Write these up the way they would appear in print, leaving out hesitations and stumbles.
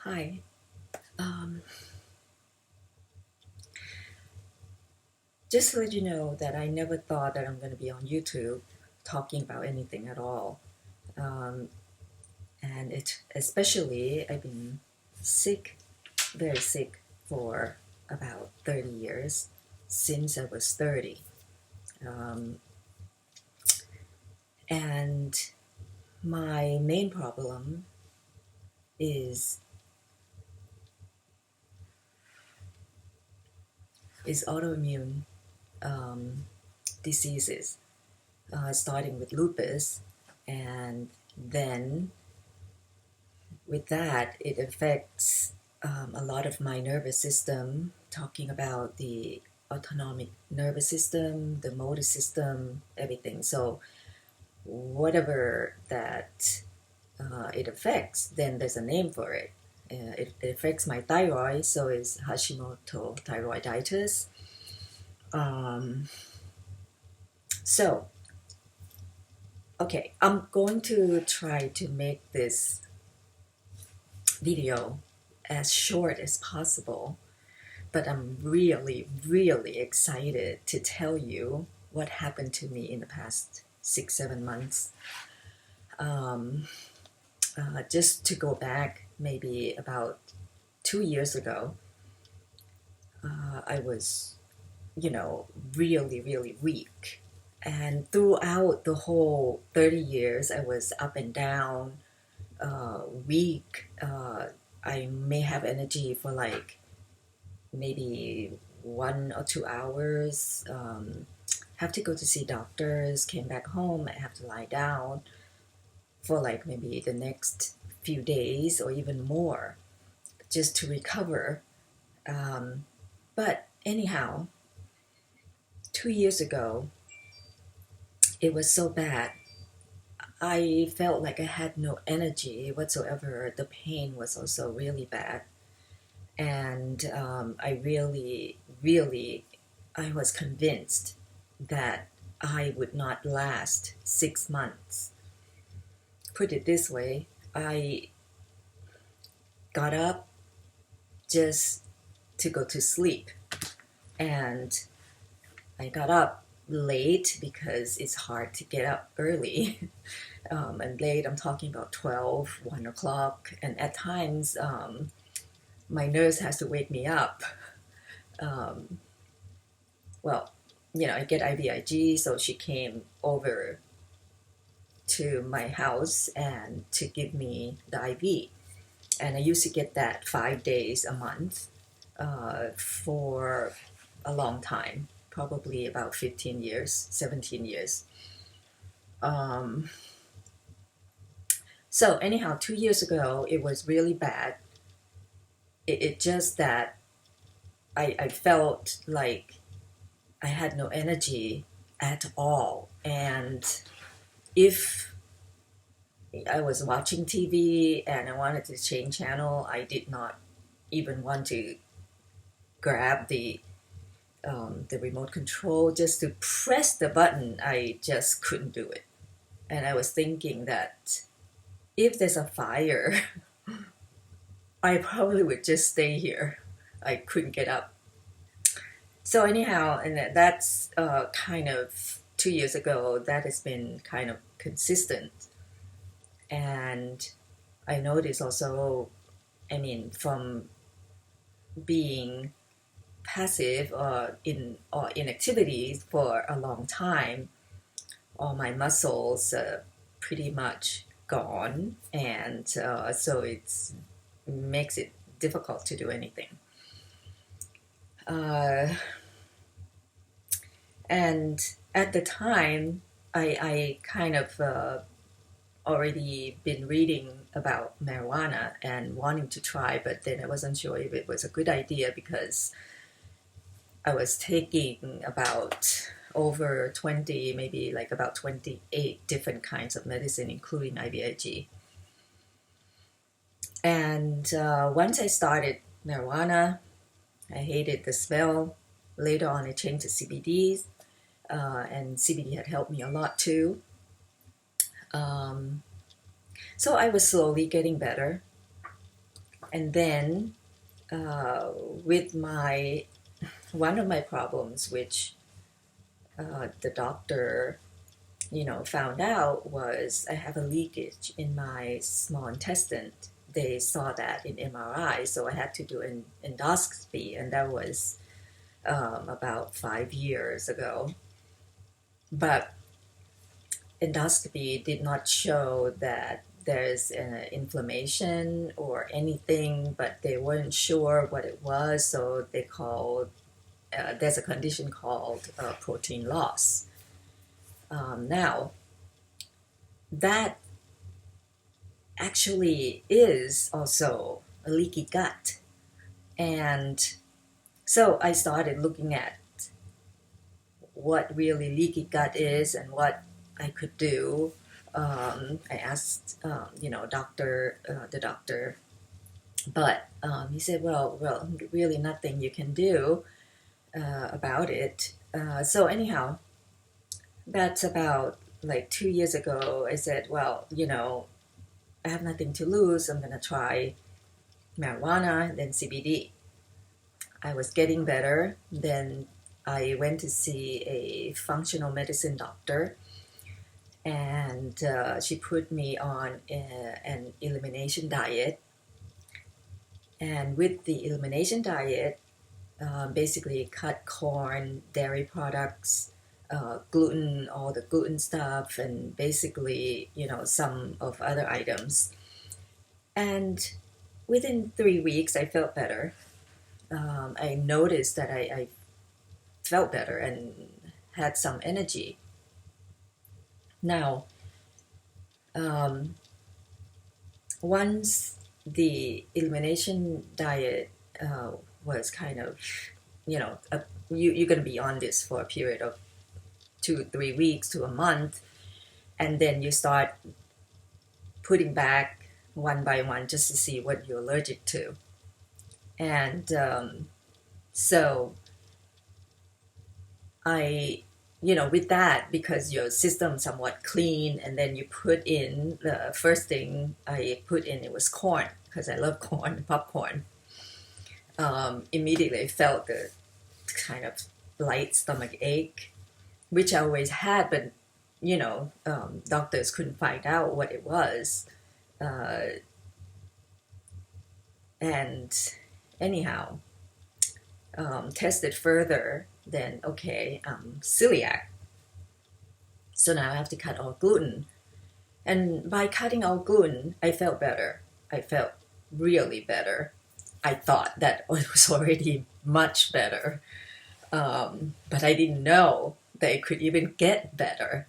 Hi. Um, just to let you know that I never thought that I'm going to be on YouTube talking about anything at all. Um, and it especially I've been sick, very sick for about 30 years since I was 30. Um, and my main problem is autoimmune um, diseases, starting with lupus, and then with that, it affects a lot of my nervous system, talking about the autonomic nervous system, the motor system, everything. So, whatever that it affects, then there's a name for it. It affects my thyroid, so it's Hashimoto thyroiditis. Um, so, okay, I'm going to try to make this video as short as possible, but I'm really, really excited to tell you what happened to me in the past 6, 7 months. Um, just to go back, maybe about 2 years ago, I was, really, really weak. And throughout the whole 30 years, I was up and down, weak. I may have energy for like maybe 1 or 2 hours. Have to go to see doctors. Came back home. I have to lie down for like maybe the next few days or even more just to recover. But anyhow, 2 years ago, it was so bad. I felt like I had no energy whatsoever. The pain was also really bad. And I really, really, I was convinced that I would not last 6 months. Put it this way, I got up just to go to sleep. And I got up late because it's hard to get up early. And late, I'm talking about 12, 1 o'clock. And at times, my nurse has to wake me up. Um, well, I get IVIG, so she came over to my house and to give me the IV. And I used to get that 5 days a month for a long time, probably about 15 years, 17 years. Um, so anyhow, 2 years ago, it was really bad. It just that I felt like I had no energy at all. And if I was watching TV and I wanted to change channel, I did not even want to grab the remote control just to press the button. I just couldn't do it. And I was thinking that if there's a fire, I probably would just stay here. I couldn't get up. So anyhow, and that's kind of 2 years ago. That has been kind of consistent. And I noticed also, I mean, from being passive or in activities for a long time, all my muscles pretty much gone, and so it makes it difficult to do anything. Uh, and at the time, I kind of already been reading about marijuana and wanting to try, but then I wasn't sure if it was a good idea because I was taking about over 20, maybe like about 28 different kinds of medicine, including IVIG. And once I started marijuana, I hated the smell. Later on, I changed to CBD, and CBD had helped me a lot too. So I was slowly getting better. And then with one of my problems, which the doctor, found out, was I have a leakage in my small intestine. They saw that in MRI, so I had to do an endoscopy, and that was about 5 years ago. But endoscopy did not show that there's an inflammation or anything, but they weren't sure what it was, so they called, there's a condition called protein loss. Now, that actually is also a leaky gut. And so I started looking at what really leaky gut is and what I could do. I asked, the doctor, but he said, well, really nothing you can do about it. So anyhow, that's about like 2 years ago. I said, well, I have nothing to lose. I'm going to try marijuana, then CBD. I was getting better. Then I went to see a functional medicine doctor, and she put me on an elimination diet. And with the elimination diet, basically cut corn, dairy products, gluten, all the gluten stuff, and basically, some of other items. And within 3 weeks, I felt better. I noticed that I felt better and had some energy. Now, once the elimination diet was kind of, you're going to be on this for a period of 2-3 weeks to a month, and then you start putting back one by one just to see what you're allergic to. And so I, with that, because your system's somewhat clean, and then you put in, the first thing I put in, it was corn, because I love corn, popcorn. Immediately I felt the kind of light stomach ache, which I always had, but doctors couldn't find out what it was. And anyhow, tested further, then okay, celiac. So now I have to cut all gluten. And by cutting all gluten, I felt better. I felt really better. I thought that it was already much better. But I didn't know that it could even get better.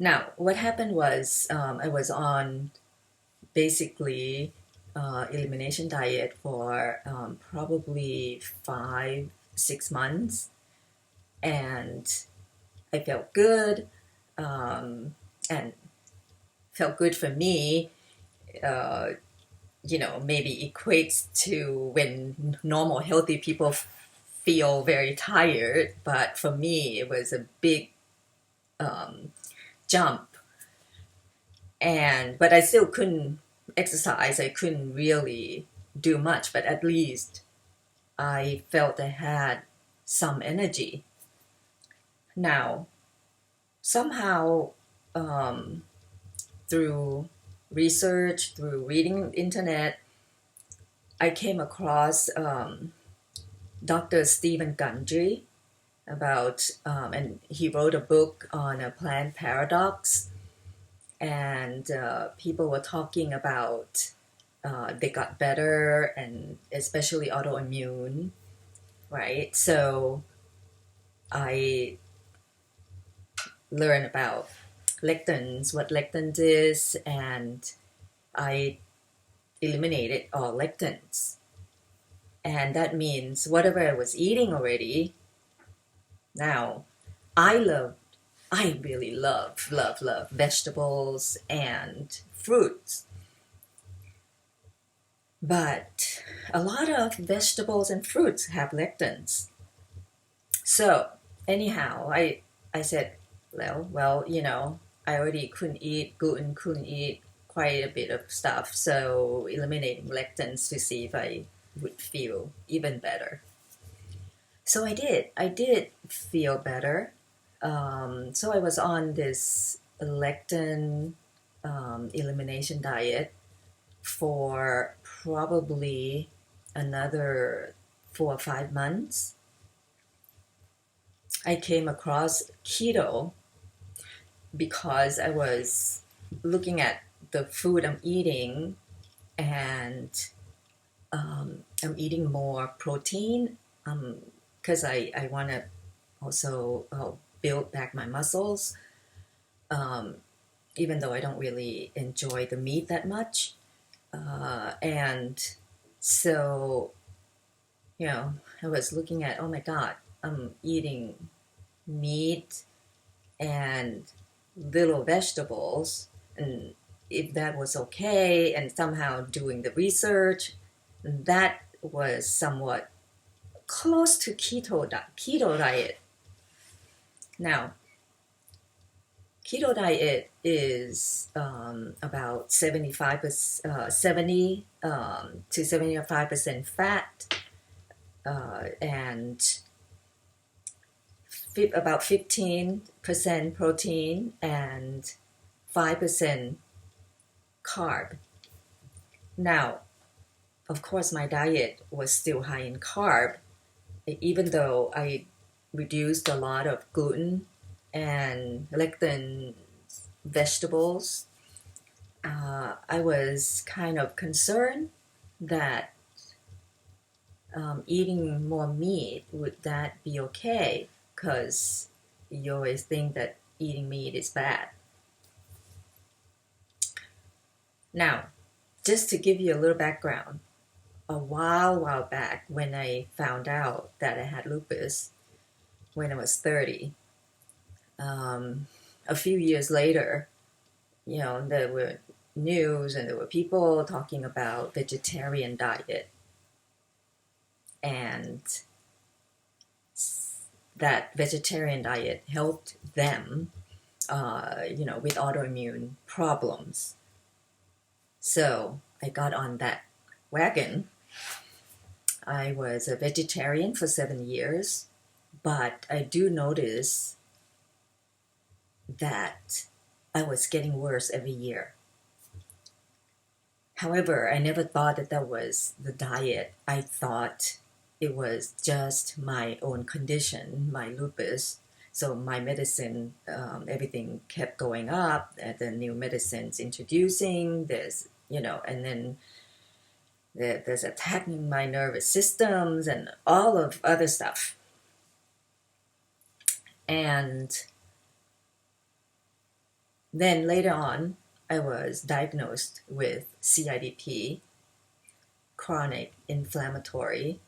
Now, what happened was I was on basically elimination diet for probably 5-6 months, and I felt good, and felt good for me. Maybe equates to when normal healthy people feel very tired, but for me it was a big jump. But I still couldn't exercise. I couldn't really do much, but at least I felt I had some energy. Now, somehow, through research, through reading internet, I came across Dr. Stephen Gundry and he wrote a book on a plant paradox, and people were talking about they got better, and especially autoimmune, right? So I learned about lectins, what lectins is, and I eliminated all lectins. And that means whatever I was eating already, now I really love vegetables and fruits. But a lot of vegetables and fruits have lectins. So anyhow, I said, well, I already couldn't eat gluten, couldn't eat quite a bit of stuff. So eliminating lectins to see if I would feel even better. So I did feel better. So I was on this lectin elimination diet for probably another 4 or 5 months. I came across keto because I was looking at the food I'm eating, and I'm eating more protein because I want to also build back my muscles, even though I don't really enjoy the meat that much. And so, I was looking at, oh my God, I'm eating meat and little vegetables, and if that was okay, and somehow doing the research, that was somewhat close to keto diet. Now, keto diet is about 70 to 75% fat, and about 15% protein and 5% carb. Now, of course, my diet was still high in carb, even though I reduced a lot of gluten and lectin vegetables. I was kind of concerned that eating more meat, would that be okay? Because you always think that eating meat is bad. Now, just to give you a little background, a while back when I found out that I had lupus when I was 30, a few years later, there were news and there were people talking about vegetarian diet, and that vegetarian diet helped them, with autoimmune problems. So I got on that wagon. I was a vegetarian for 7 years, but I do notice that I was getting worse every year. However, I never thought that was the diet. I thought it was just my own condition, my lupus. So my medicine, everything kept going up. The new medicines introducing, and then there's attacking my nervous systems and all of other stuff. And then later on, I was diagnosed with CIDP, chronic inflammatory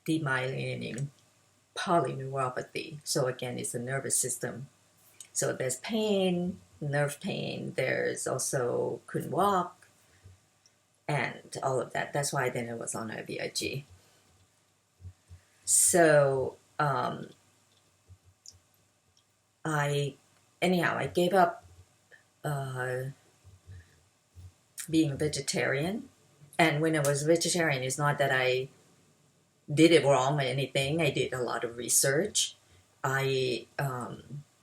demyelinating polyneuropathy. So again, it's the nervous system. So there's pain, nerve pain. There's also couldn't walk, and all of that. That's why then I was on IVIG. So I gave up being a vegetarian. And when I was vegetarian, it's not that I did it wrong or anything. I did a lot of research. I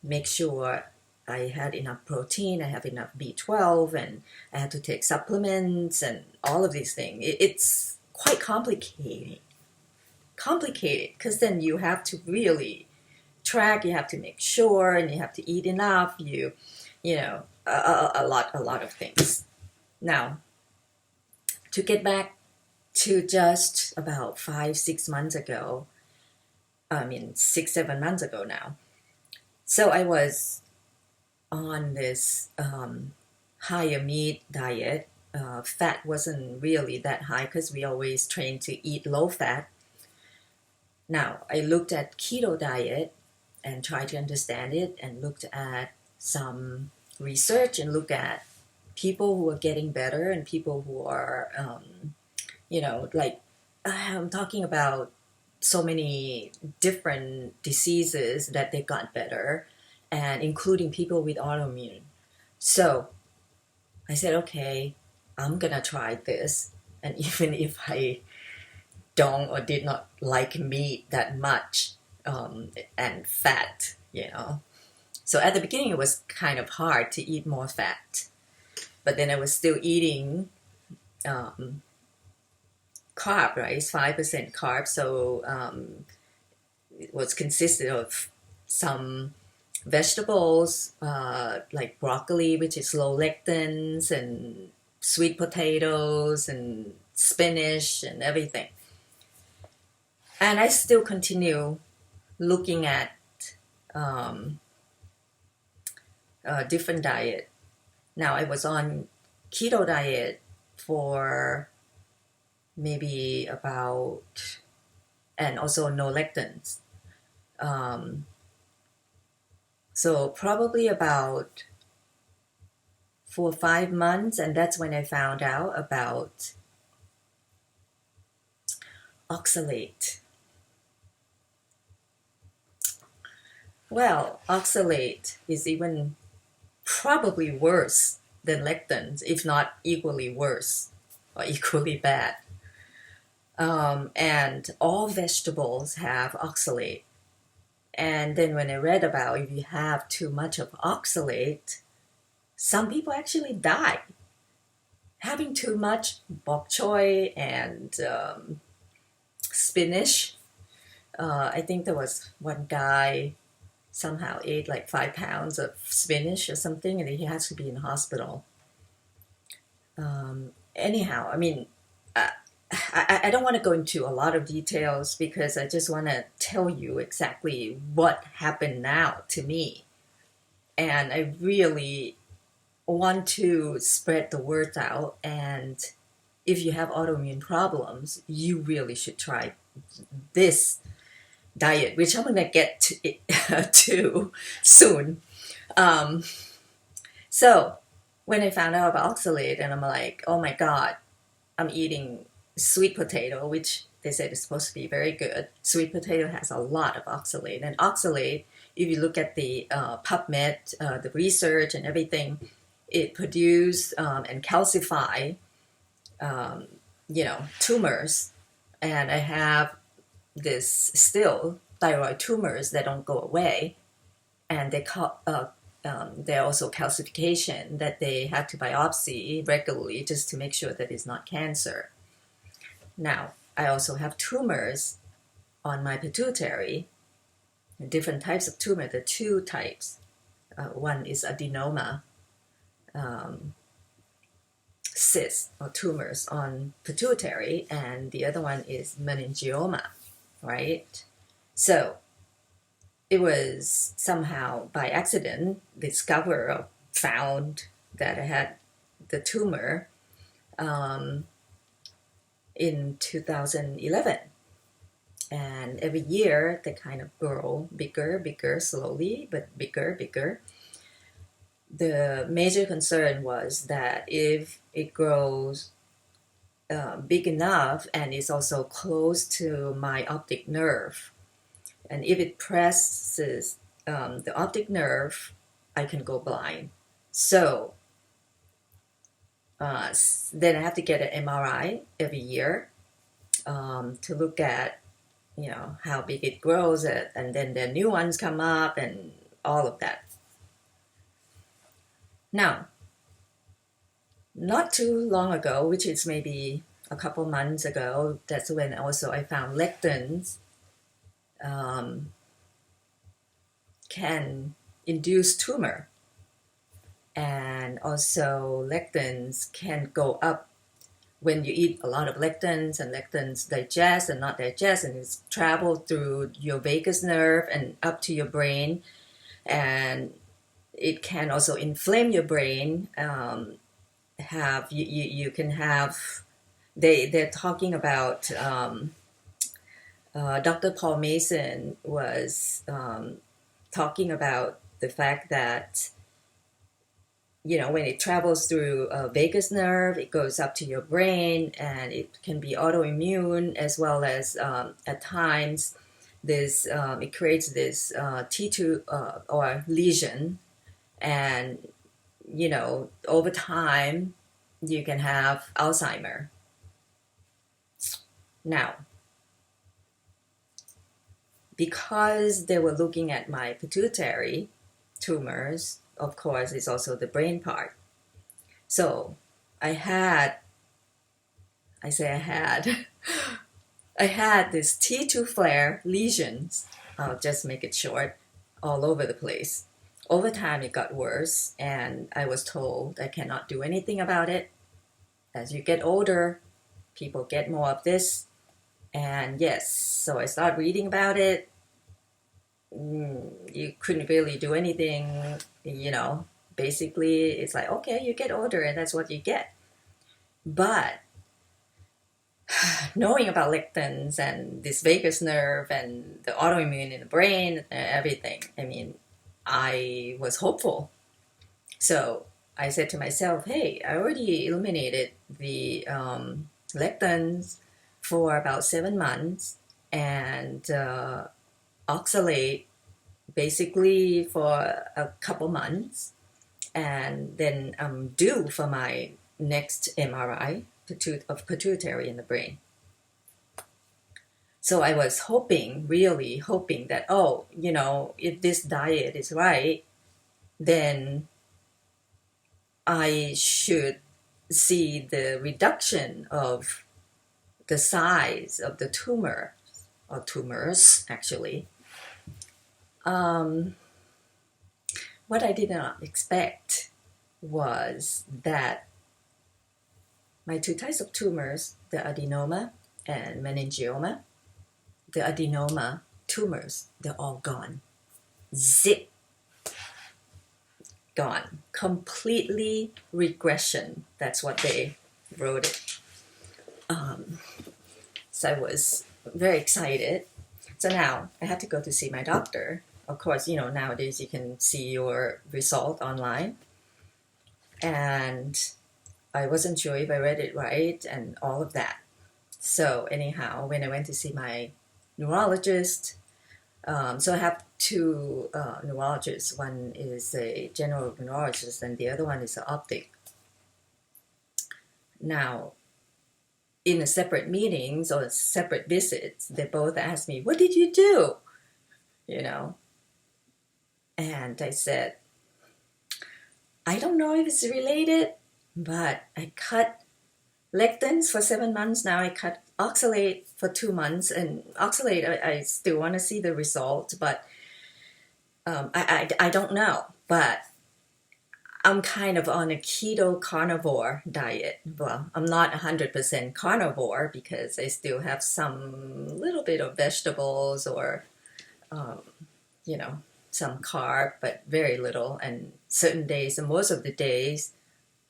make sure I had enough protein, I have enough B12, and I had to take supplements and all of these things. It's quite complicated because then you have to really track, you have to make sure, and you have to eat enough, a lot of things. Now, to get back to just about 6 months ago, 6-7 months ago now. So I was on this higher meat diet. Fat wasn't really that high because we always train to eat low fat. Now, I looked at keto diet and tried to understand it, and looked at some research and looked at people who are getting better and people who are, I'm talking about so many different diseases that they got better, and including people with autoimmune. So I said, okay, I'm gonna try this. And even if I don't or did not like meat that much, and fat, So at the beginning, it was kind of hard to eat more fat. But then I was still eating carb, right? It's 5% carb. So it was consisted of some vegetables, like broccoli, which is low lectins, and sweet potatoes, and spinach, and everything. And I still continue looking at different diet. Now I was on keto diet for maybe about, and also no lectins. So probably about 4 or 5 months, and that's when I found out about oxalate. Well, oxalate is even probably worse than lectins, if not equally worse or equally bad. And all vegetables have oxalate. And then when I read about if you have too much of oxalate, some people actually die. Having too much bok choy and spinach. I think there was one guy somehow ate like 5 pounds of spinach or something, and he has to be in the hospital. Anyhow, I mean, I don't want to go into a lot of details because I just want to tell you exactly what happened now to me. And I really want to spread the word out. And if you have autoimmune problems, you really should try this diet, which I'm going to get to soon. So when I found out about oxalate, and I'm like, oh my God, I'm eating sweet potato, which they said is supposed to be very good. Sweet potato has a lot of oxalate. And oxalate, if you look at the PubMed, the research and everything, it produces and calcify, tumors. And I have this still thyroid tumors that don't go away. And they're also calcification that they have to biopsy regularly just to make sure that it's not cancer. Now, I also have tumors on my pituitary, different types of tumor. There are 2 types. One is adenoma, cysts or tumors on pituitary, and the other one is meningioma, right? So it was somehow by accident discovered or found that I had the tumor in 2011. And every year they kind of grow bigger, slowly, but bigger. The major concern was that if it grows big enough and is also close to my optic nerve, and if it presses the optic nerve, I can go blind. So then I have to get an MRI every year to look at, how big it grows, and then the new ones come up and all of that. Now, not too long ago, which is maybe a couple months ago, that's when also I found lectins can induce tumor. And also lectins can go up when you eat a lot of lectins, and lectins digest and not digest, and it's travel through your vagus nerve and up to your brain. And it can also inflame your brain. You can have, they're talking about, Dr. Paul Mason was talking about the fact that, when it travels through a vagus nerve, it goes up to your brain, and it can be autoimmune, as well as at times this it creates this T2 or lesion, and over time, you can have Alzheimer. Now, because they were looking at my pituitary tumors, of course, it's also the brain part. So I had I had this T2 flare lesions, I'll just make it short, all over the place. Over time, it got worse, and I was told I cannot do anything about it. As you get older, people get more of this. And yes, so I started reading about it. You couldn't really do anything, Basically, it's like, okay, you get older, and that's what you get. But knowing about lectins and this vagus nerve and the autoimmune in the brain and everything, I was hopeful. So I said to myself, hey, I already eliminated the lectins for about 7 months, and oxalate basically for a couple months, and then I'm due for my next MRI of pituitary in the brain. So I was really hoping that, if this diet is right, then I should see the reduction of the size of the tumor, or tumors, actually. What I did not expect was that my two types of tumors, the adenoma and meningioma, the adenoma tumors, they're all gone. Zip. Gone. Completely regression. That's what they wrote it. So I was very excited. So now I had to go to see my doctor. Of course, nowadays you can see your result online. And I wasn't sure if I read it right and all of that. So anyhow, when I went to see my neurologist, so I have two neurologists. One is a general neurologist and the other one is an optic. Now, in a separate meetings or separate visits, they both asked me, what did you do? And I said, I don't know if it's related, but I cut lectins for 7 months. Now I cut oxalate for 2 months, and oxalate, I still want to see the results, but I don't know. But I'm kind of on a keto carnivore diet. Well, I'm not 100% carnivore because I still have some little bit of vegetables or, some carb, but very little. And certain days, and most of the days,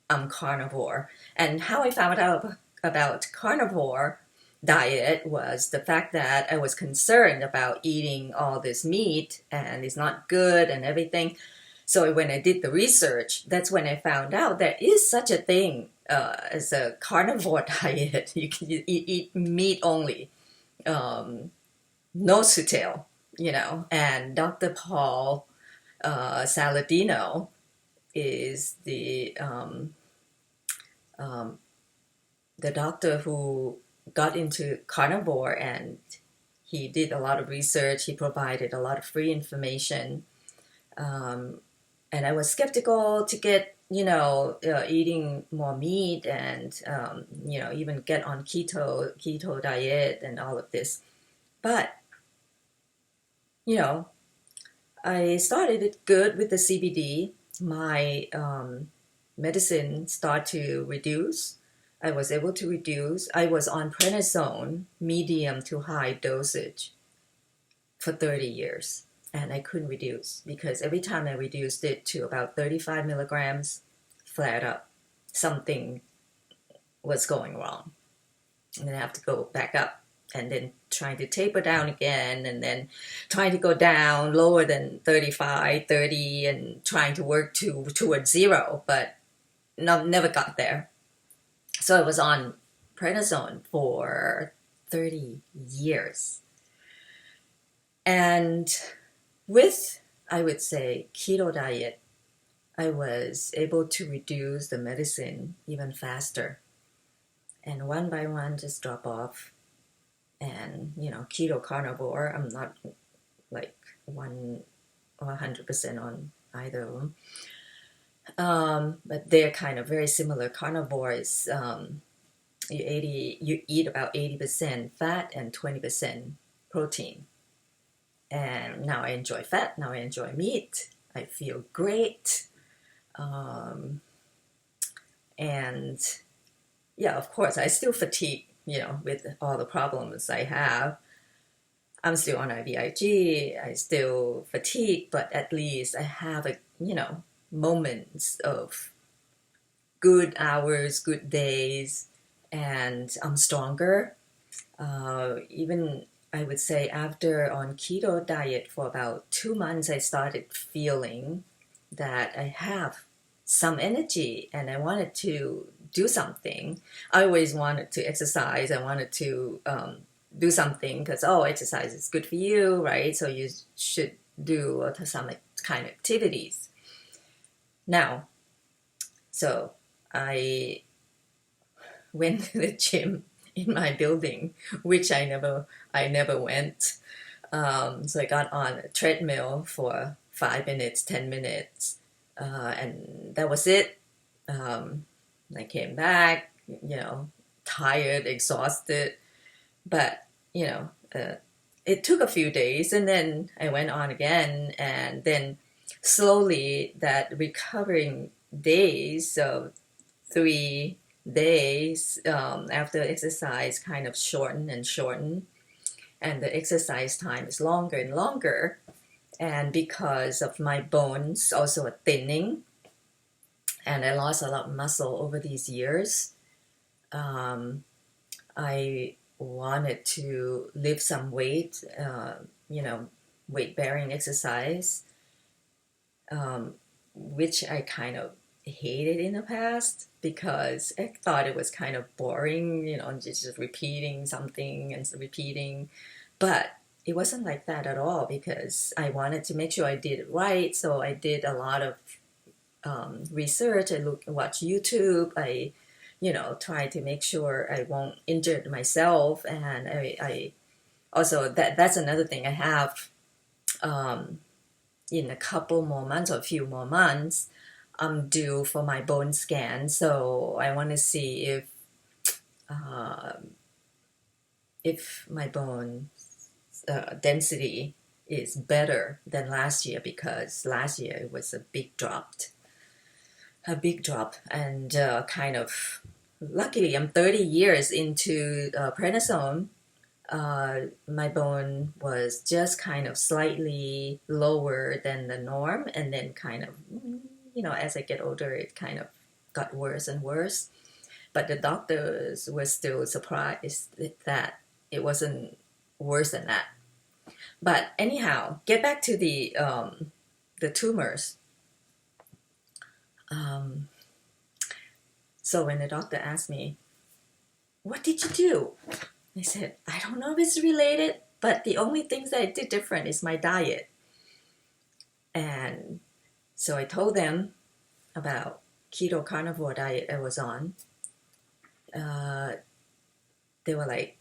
I'm carnivore. And how I found out about carnivore diet was the fact that I was concerned about eating all this meat and it's not good and everything. So when I did the research, that's when I found out there is such a thing as a carnivore diet. You can eat meat only, no sutil, And Dr. Paul Saladino is the doctor who got into carnivore, and he did a lot of research. He provided a lot of free information. And I was skeptical to get, eating more meat and, even get on keto diet and all of this. But, I started it good with the CBD. My medicine started to reduce. I was able to reduce. I was on prednisone, medium to high dosage, for 30 years. And I couldn't reduce because every time I reduced it to about 35 milligrams, flared up. Something was going wrong. And then I have to go back up and then trying to taper down again and then trying to go down lower than 35, 30 and trying to work towards zero, but never got there. So I was on prednisone for 30 years. And with, I would say, keto diet, I was able to reduce the medicine even faster. And one by one, just drop off. And, keto carnivore, I'm not like 100% on either of them. But they're kind of very similar. Carnivores, you eat about 80% fat and 20% protein. And now I enjoy fat. Now I enjoy meat. I feel great. And yeah, of course, I still fatigue, with all the problems I have. I'm still on IVIG. I still fatigue, but at least I have moments of good hours, good days, and I'm stronger. Even I would say after on keto diet for about 2 months, I started feeling that I have some energy and I wanted to do something. I always wanted to exercise. I wanted to do something because, exercise is good for you, right? So you should do some kind of activities. Now, so I went to the gym in my building, which I never went. So I got on a treadmill for 5 minutes, 10 minutes, and that was it. I came back, tired, exhausted, but, it took a few days and then I went on again, and then slowly that recovering days, so 3 days after exercise kind of shorten and shorten, and the exercise time is longer and longer. And because of my bones also are thinning and I lost a lot of muscle over these years, I wanted to lift some weight, weight-bearing exercise, which I kind of hated in the past because I thought it was kind of boring, just repeating something and watching. But it wasn't like that at all because I wanted to make sure I did it right. So I did a lot of research. I watched YouTube. I, tried to make sure I won't injure myself. And I also, that's another thing I have in a couple more months or a few more months, I'm due for my bone scan. So I want to see if my bone density is better than last year, because last year it was a big drop, and kind of luckily I'm 30 years into prednisone. My bone was just kind of slightly lower than the norm, and then kind of, as I get older, it kind of got worse and worse. But the doctors were still surprised that it wasn't worse than that. But anyhow, get back to the tumors. So when the doctor asked me, "What did you do?" I said, "I don't know if it's related, but the only things that I did different is my diet." And so I told them about keto carnivore diet I was on. They were like,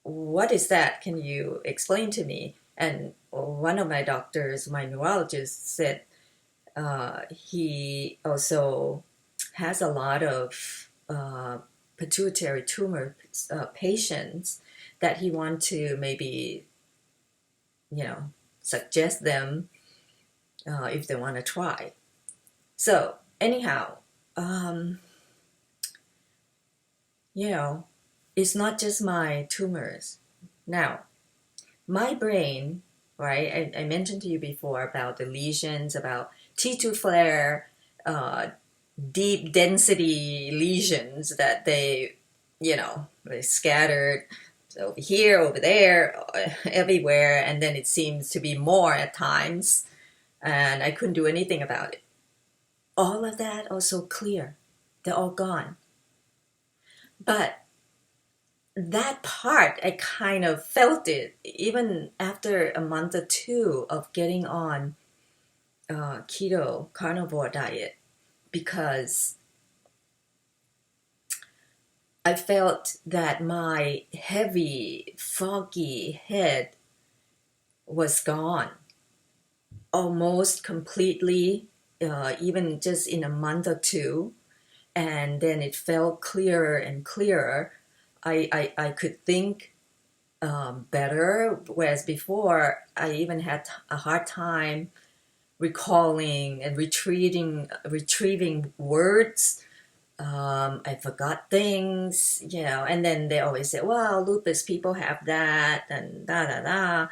"What is that? Can you explain to me?" And one of my doctors, my neurologist, said he also has a lot of pituitary tumor patients that he wants to maybe, suggest them if they want to try. So anyhow, it's not just my tumors. Now, my brain, right? I mentioned to you before about the lesions, about T2 flare, deep density lesions that they scattered over here, over there, everywhere, and then it seems to be more at times, and I couldn't do anything about it. All of that also clear. They're all gone. But that part, I kind of felt it even after a month or two of getting on keto carnivore diet because I felt that my heavy, foggy head was gone almost completely, even just in a month or two. And then it felt clearer and clearer. I could think better, whereas before I even had a hard time recalling and retrieving words. I forgot things, and then they always say, well, lupus people have that, and da da da.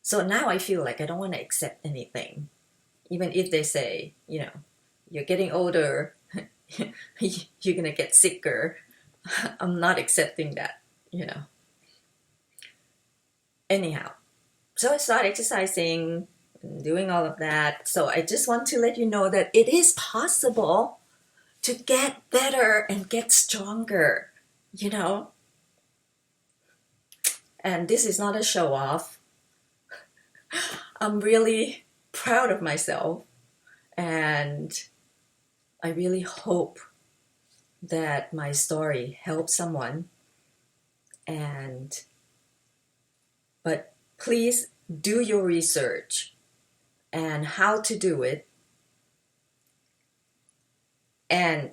So now I feel like I don't want to accept anything. Even if they say, you're getting older, you're going to get sicker. I'm not accepting that. Anyhow, so I started exercising, doing all of that. So I just want to let you know that it is possible to get better and get stronger. And this is not a show off. I'm really proud of myself, and I really hope that my story helps someone. But please do your research and how to do it. And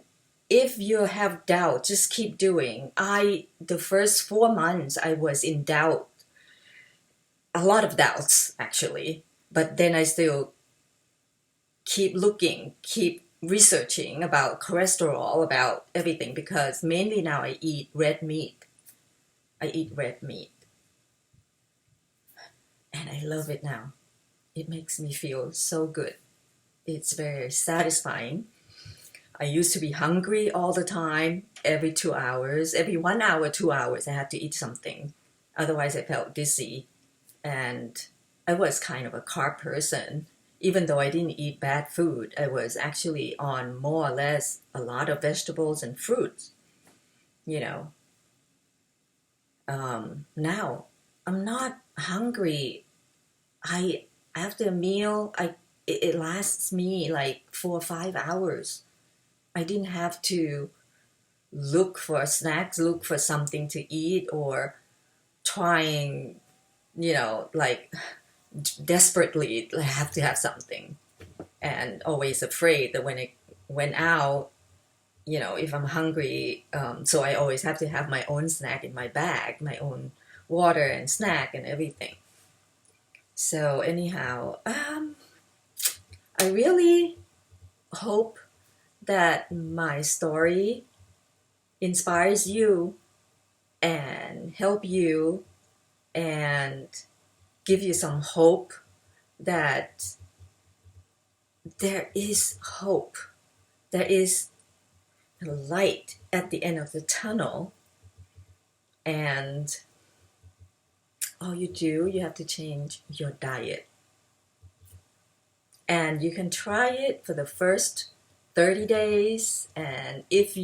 if you have doubt, just keep doing. The first 4 months I was in doubt, a lot of doubts actually, but then I still keep looking, keep researching about cholesterol, about everything, because mainly now I eat red meat. And I love it now. It makes me feel so good. It's very satisfying. I used to be hungry all the time, every 2 hours, every 1 hour, 2 hours, I had to eat something. Otherwise, I felt dizzy. And I was kind of a carb person. Even though I didn't eat bad food, I was actually on more or less a lot of vegetables and fruits. Now I'm not hungry. After a meal, it lasts me like 4 or 5 hours. I didn't have to look for snacks, look for something to eat, or trying, like desperately have to have something, and always afraid that when it went out, if I'm hungry, so I always have to have my own snack in my bag, my own water and snack and everything. So anyhow, I really hope that my story inspires you and help you and give you some hope that there is hope. There is a light at the end of the tunnel. And all you have to change your diet. And you can try it for the first 30 days. And if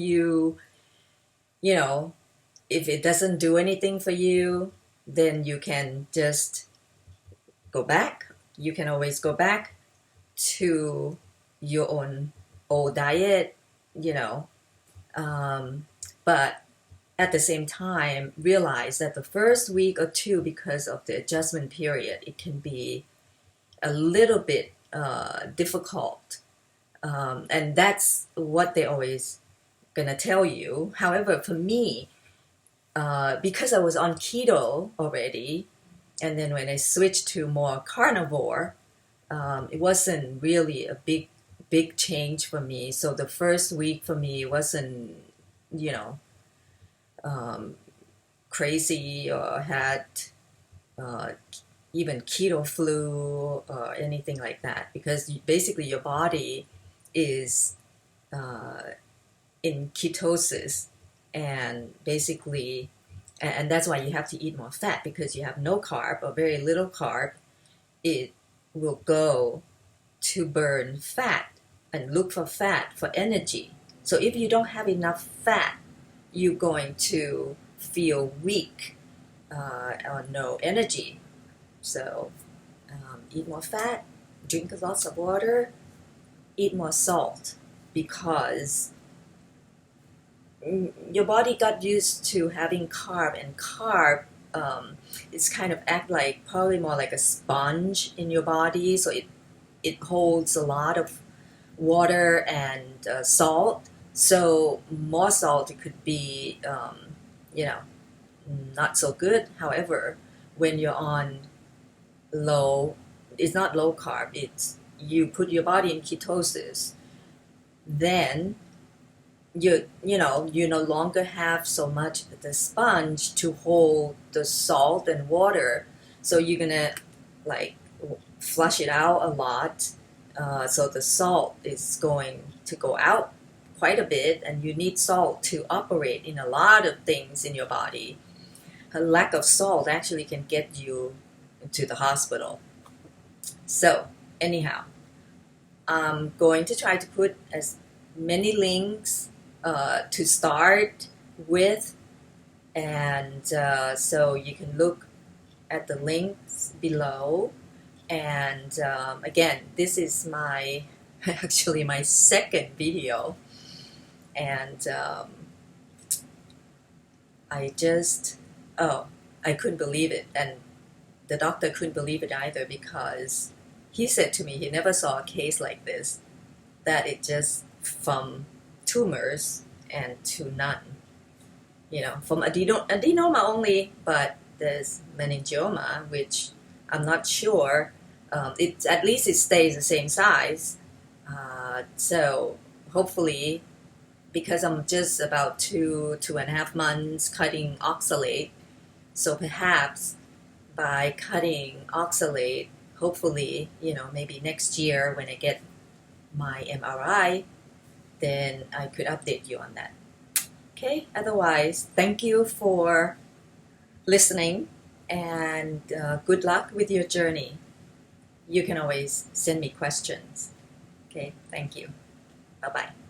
if it doesn't do anything for you, then you can just go back. You can always go back to your own old diet, but at the same time, realize that the first week or two, because of the adjustment period, it can be a little bit difficult. And that's what they always gonna tell you. However, for me, because I was on keto already, and then when I switched to more carnivore, it wasn't really a big change for me. So the first week for me wasn't, crazy, or had even keto flu or anything like that, because basically your body is in ketosis, and basically, and that's why you have to eat more fat, because you have no carb or very little carb. It will go to burn fat and look for fat for energy. So if you don't have enough fat, you're going to feel weak or no energy. So eat more fat, drink lots of water, eat more salt, because your body got used to having carb, and carb it's kind of act like probably more like a sponge in your body, so it holds a lot of water and salt. So more salt it could be you know not so good. However, when you're on low, it's not low carb, it's you put your body in ketosis, then you no longer have so much the sponge to hold the salt and water, so you're gonna like flush it out a lot, so the salt is going to go out quite a bit, and you need salt to operate in a lot of things in your body. A lack of salt actually can get you to the hospital. So anyhow, I'm going to try to put as many links to start with, and so you can look at the links below. And again, this is my actually my second video, and I couldn't believe it, and the doctor couldn't believe it either, because he said to me he never saw a case like this, that it just from tumors and to none. From adenoma only, but there's meningioma, which I'm not sure. It at least it stays the same size. So hopefully, because I'm just about 2.5 months cutting oxalate, so perhaps by cutting oxalate, hopefully, maybe next year when I get my MRI, then I could update you on that. Okay, otherwise, thank you for listening, and good luck with your journey. You can always send me questions. Okay, thank you. Bye-bye.